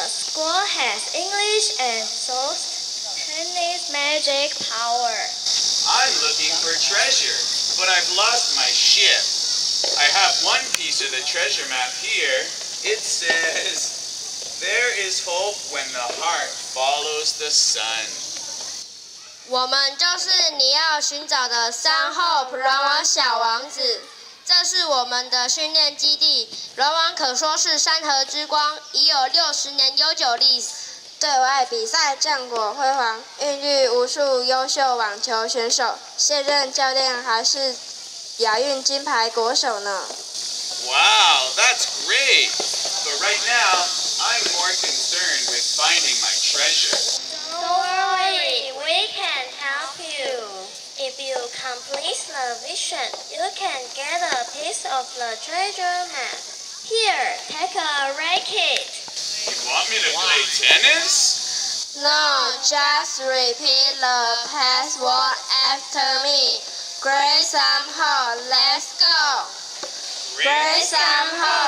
The school has English and Chinese magic power. I'm looking for treasure, but I've lost my ship. I have one piece of the treasure map here. It says, "There is hope when the heart follows the sun." 我们就是你要寻找的三后软网小王子。这是我们的训练基地，软网可说是山河之光，已有60年悠久历史。对外比赛战果辉煌，孕育无数优秀网球选手。现任教练还是亚运金牌国手呢。Wow, that's great. But right now, I'm more concerned with finding my treasure. Don't worry, we can help you. If you complete the mission, you can get a piece of the treasure map. Here, take a racket. You want me to play tennis? No, just repeat the password after me. Great Sam Ho, let's go. Great Sam Ho.